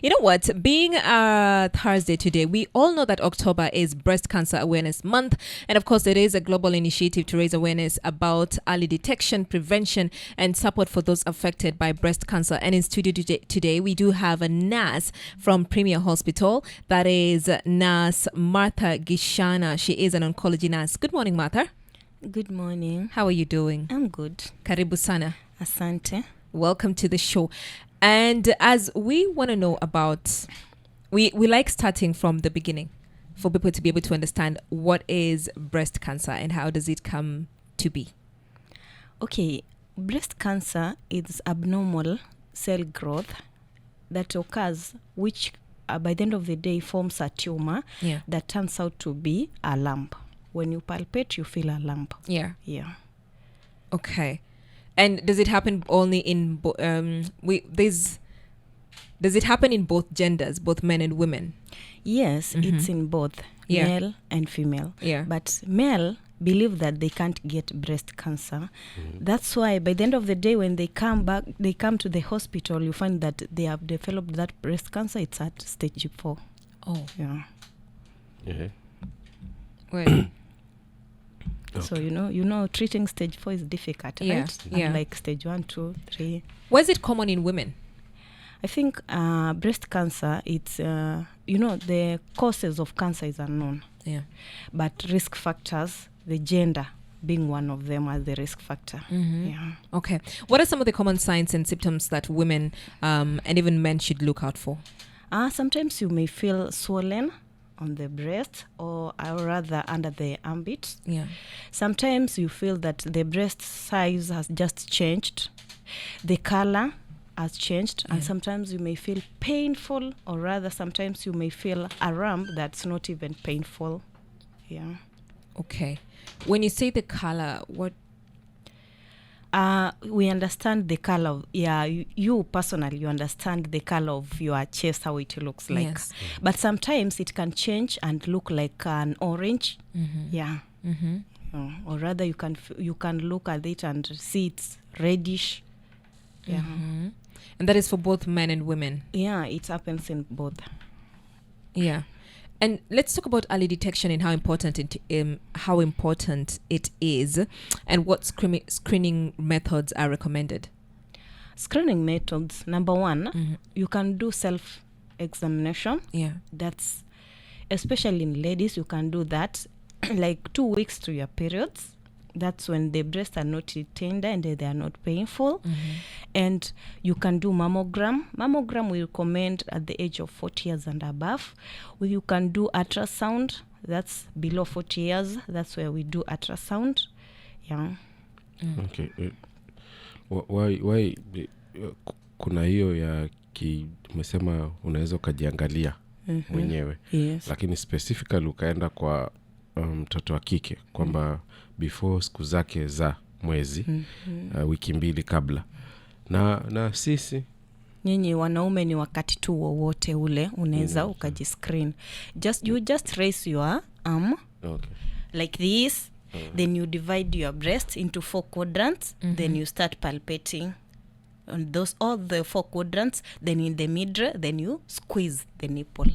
You know what? Being Thursday today, we all know that October is Breast Cancer Awareness Month. And of course, it is a global initiative to raise awareness about early detection, prevention, and support for those affected by breast cancer. And in studio today, we do have a nurse from Premier Hospital. That is Nurse Martha Gichana. She is an oncology nurse. Good morning, Martha. Good morning. How are you doing? I'm good. Karibu sana. Asante. Welcome to the show. And as we want to know about, we like starting from the beginning for people to be able to understand what is breast cancer and how does it come to be. Okay, breast cancer is abnormal cell growth that occurs, which by the end of the day forms a tumor that turns out to be a lump. When you palpate, you feel a lump. Yeah. Okay. And does it happen only in does it happen in both genders, both men and women? Yes, it's in both male and female. Yeah. But male believe that they can't get breast cancer. That's why by the end of the day, when they come to the hospital, you find that they have developed that breast cancer. It's at stage 4. Oh. Yeah. Well. Okay. So you know treating stage 4 is difficult, right? Like stage 1, 2, 3. Why is it common in women? I think breast cancer, it's the causes of cancer is unknown. Yeah. But risk factors, the gender being one of them as the risk factor. Mm-hmm. Yeah. Okay. What are some of the common signs and symptoms that women and even men should look out for? Sometimes you may feel swollen on the breast or rather under the armpit. Yeah. Sometimes you feel that the breast size has just changed. The color has changed. And sometimes you may feel painful, or rather sometimes you may feel a lump that's not even painful. Yeah. Okay. When you say the color, what? We understand the color of, you personally, you understand the color of your chest, how it looks like. Yes. But sometimes it can change and look like an orange. Mm-hmm. Yeah. Mm-hmm. Or rather you can look at it and see it's reddish. Yeah. Mm-hmm. And that is for both men and women. Yeah, it happens in both. Yeah. And let's talk about early detection and how important it is, and what screening methods are recommended. Screening methods, number 1, you can do self-examination. Yeah. That's, especially in ladies, you can do that like 2 weeks to your periods. That's when the breasts are not tender and they are not painful. Mm-hmm. And you can do mammogram. Mammogram we recommend at the age of 40 years and above. You can do ultrasound. That's below 40 years. That's where we do ultrasound. Yeah. Okay. Why kuna hiyo ya umesema unaweza ukajiangalia mwenyewe. Yes. Lakini specifically ukaenda kwa mtoto wa kike kwamba before siku zake za mwezi, wiki 2 kabla. Na sisi nyinyi wanaume ni wakati tu wowote ule unaweza ukajiscreen. You just raise your arm like this, then you divide your breast into 4 quadrants, then you start palpating on all the 4 quadrants, then in the middle, then you squeeze the nipple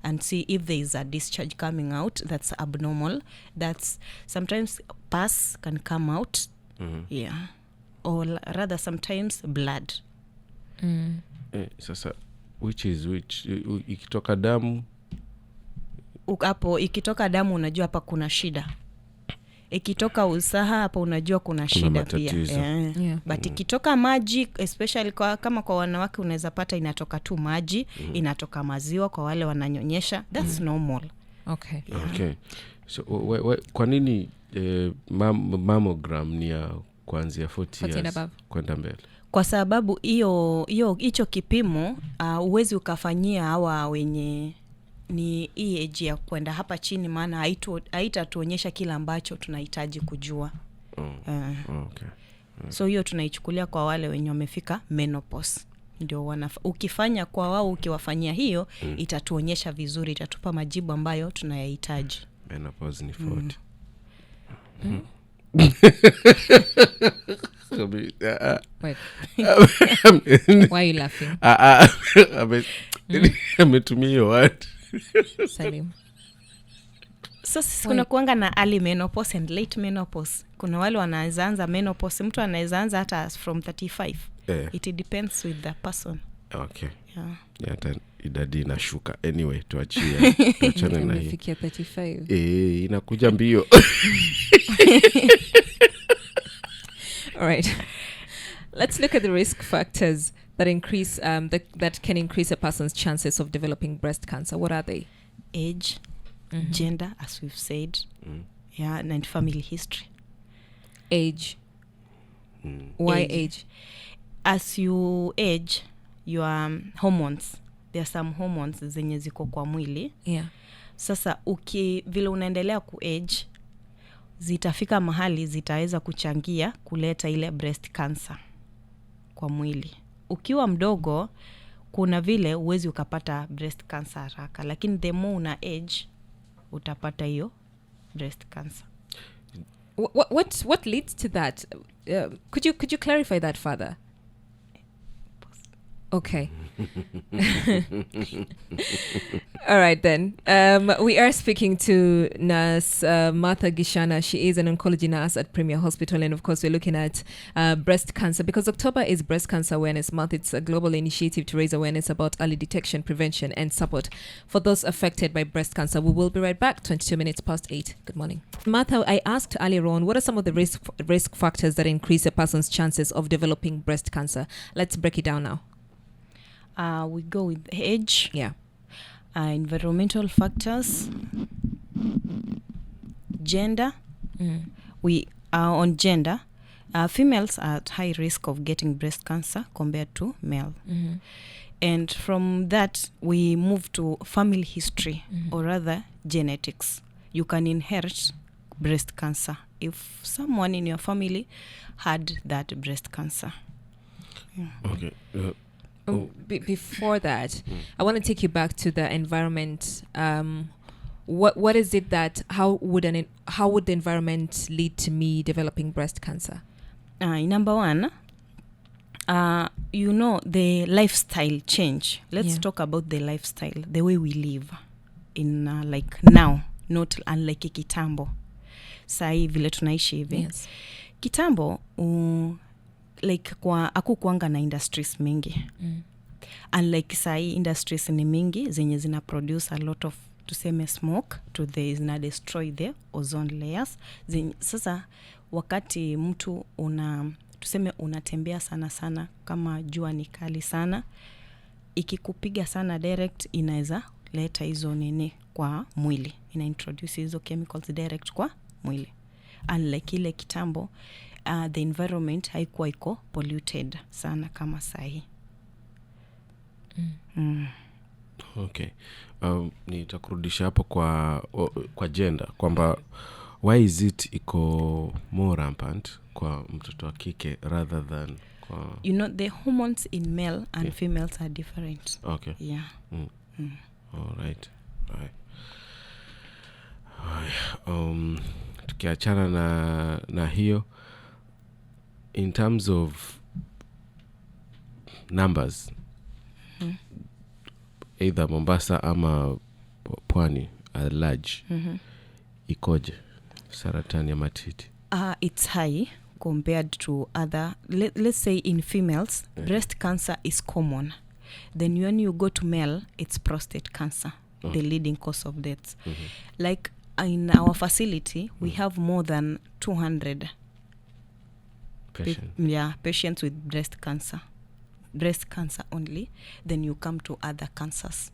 and see if there is a discharge coming out that's abnormal. That's sometimes pus can come out. Yeah. Or rather sometimes blood. Sasa which ikitoka damu hapo, ikitoka damu unajua hapa kuna shida. Ikitoka usaha hapa unajua kuna shida pia. Yeah. But ikitoka maji, especially kama kwa wanawake unaweza pata inatoka tu maji, inatoka maziwa kwa wale wananyonyesha. That's normal. Okay. Yeah. Okay. So kwa nini mammogram ni ya kuanzia 40 years kwenda mbele? Kwa sababu hicho kipimo uwezi ukafanyia hawa wenye ni hii age ya kwenda hapa chini, maana haitatuonyesha kila ambacho tunahitaji kujua. Okay. So hiyo tunaichukulia kwa wale wenye wamefika menopause. Ndio ukifanya kwa wao, ukiwafanyia hiyo itatuonyesha vizuri, itatupa majibu ambayo tunayahitaji. Menopause ni 40. Wait. Why are you laughing? ametumia hiyo word. Salim. So kuna kuanga na early menopause and late menopause. Kuna wale wanaweza anza menopause, mtu anaweza anza hata from 35. It depends with the person. Okay. Yeah. Hata idadi inashuka. Anyway, tuachie. Tuachane na hii. Imefikia 35. Inakuja mbio. All right. Let's look at the risk factors that increase that can increase a person's chances of developing breast cancer. What are they? Age, gender, as we've said, and family history. Age. Why age? As you age, your hormones, there are some hormones zenye ziko kwa mwili. Yeah. Sasa vile unaendelea ku-age, zitafika mahali zitaweza kuchangia kuleta ile breast cancer kwa mwili. Ukiwa mdogo, kuna vile uwezi ukapata breast cancer haraka, lakini the more una age, utapata hiyo breast cancer. What leads to that? Could you clarify that further? Okay. All right then. We are speaking to nurse Martha Gichana. She is an oncology nurse at Premier Hospital, and of course we're looking at breast cancer because October is Breast Cancer Awareness Month. It's a global initiative to raise awareness about early detection, prevention, and support for those affected by breast cancer. We will be right back. 22 minutes past 8. Good morning, Martha. I asked earlier on, what are some of the risk factors that increase a person's chances of developing breast cancer? Let's break it down now. We go with age. Yeah. Environmental factors. Gender. We are on gender. Females are at high risk of getting breast cancer compared to male. And from that, we move to family history, or rather genetics. You can inherit breast cancer if someone in your family had that breast cancer. Yeah. Okay. Before that, I want to take you back to the environment. What is it that how would the environment lead to me developing breast cancer? Number one, the lifestyle change. Let's talk about the lifestyle, the way we live in like now, not unlike kitambo. Sai vile tunaishi hivi. Yes. Kitambo like hakukuanga na industries mingi. Unlike sai industries ni mingi zenye zina produce a lot of tuseme smoke zina destroy the ozone layers. Sasa wakati mtu unatembea sana kama jua ni kali sana, ikikupiga sana direct inaweza leta hizo nini kwa mwili, ina introduce hizo chemicals direct kwa mwili. Unlike ile kitambo, the environment haikuwa iko polluted sana kama sahi. Okay. Nitakurudisha hapo kwa gender kwamba why is it iko more rampant kwa mtoto wa kike rather than kwa the hormones in male and females are different. Okay. Yeah. All right. Tukiachana na hiyo, in terms of numbers, either Mombasa ama pwani at large, ikoje saratani ya matiti? It's high compared to other, let's say in females, breast cancer is common. Then when you go to male, it's prostate cancer, the leading cause of death. Like in our facility, we have more than 200 patients with breast cancer only. Then you come to other cancers.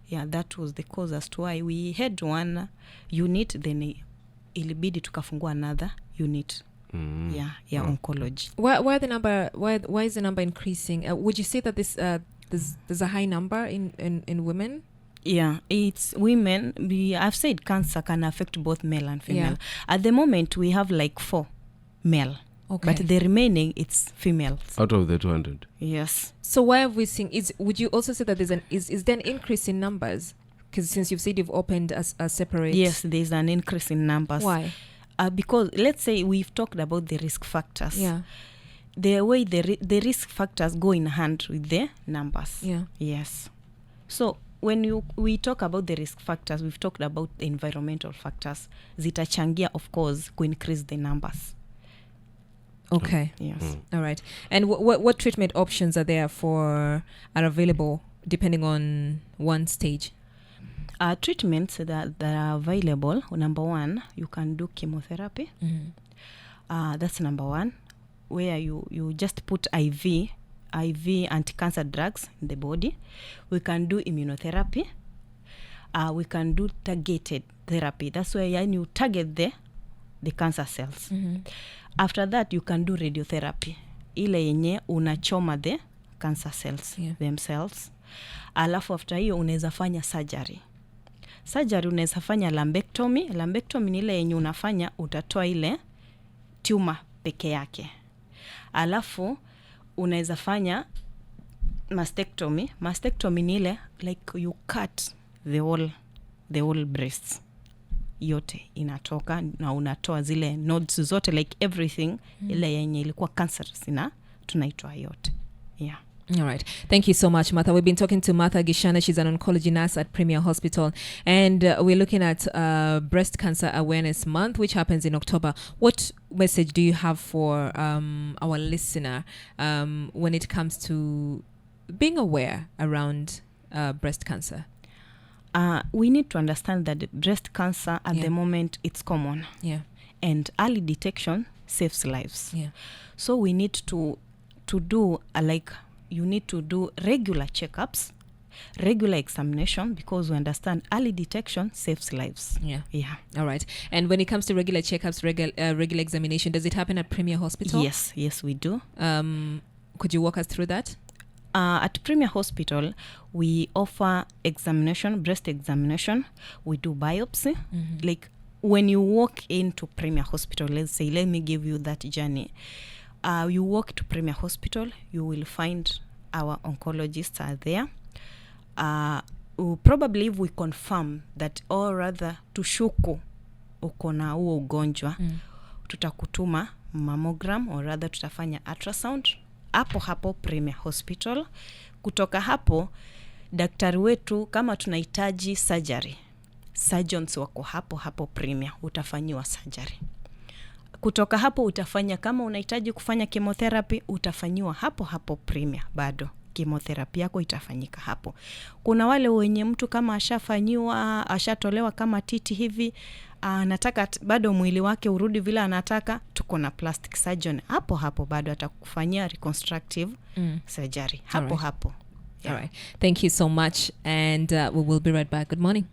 Yeah, that was the cause as to why we had one unit, then ilibidi tukafungua another unit. Oncology. Why is the number increasing? Would you say that there's a high number in women? Yeah, it's women. I've said cancer can affect both male and female. At the moment, we have like 4 male. Okay. But the remaining, it's females. Out of the 200? Yes. So why have we seen, would you also say that is there an increase in numbers? Because since you've said you've opened a separate... Yes, there's an increase in numbers. Why? Because let's say we've talked about the risk factors. Yeah. The way the risk factors go in hand with the numbers. Yeah. Yes. So when we talk about the risk factors, we've talked about the environmental factors. Zitachangia, of course, to increase the numbers. Okay. Yes. All right. And what treatment options are available depending on one stage? Treatments that are available, number one, you can do chemotherapy. That's number one, where you just put IV anti-cancer drugs in the body. We can do immunotherapy. We can do targeted therapy. That's where you target the cancer cells. After that, you can do radiotherapy. Ile yenye unachoma the cancer cells themselves. Alafu after hiyo unaweza fanya surgery. Unaweza fanya lumpectomy. Lumpectomy ni ile yenye unafanya utatoa ile tumor peke yake. Alafu unaweza fanya mastectomy. Mastectomy ni ile like you cut the whole breast yote inatoka na unatoa zile nodes zote, like everything ile yenye ilikuwa cancerous tunaitoa yote. Yeah. All right. Thank you so much, Martha. We've been talking to Martha Gichana. She's an oncology nurse at Premier Hospital. And we're looking at Breast Cancer Awareness Month, which happens in October. What message do you have for our listener when it comes to being aware around breast cancer? We need to understand that breast cancer at the moment, it's common. Yeah. And early detection saves lives. Yeah. So we need to do you need to do regular checkups, regular examination, because we understand early detection saves lives. Yeah. Yeah. All right. And when it comes to regular checkups, regular examination, does it happen at Premier Hospital? Yes, we do. Could you walk us through that? At Premier Hospital, we offer examination, breast examination. We do biopsy. Like when you walk into Premier Hospital, let's say, let me give you that journey. You walk to Premier Hospital, you will find our oncologists are there. Probably if we confirm that, or rather tushuku uko na huo ugonjwa, tutakutuma mammogram, or rather tutafanya ultrasound hapo Premier Hospital. Kutoka hapo daktari wetu, kama tunahitaji surgery, surgeons wako hapo Premier, utafanyiwa surgery. Kutoka hapo utafanya, kama unahitaji kufanya chemotherapy, utafanyiwa hapo Premier, bado chemotherapy yako itafanyika hapo. Kuna wale wenye mtu kama ashatolewa kama titi hivi, anataka bado mwili wake urudi vile anataka, tuko na plastic surgeon hapo bado atakufanyia reconstructive surgery hapo. All right. Thank you so much, and we will be right back. Good morning.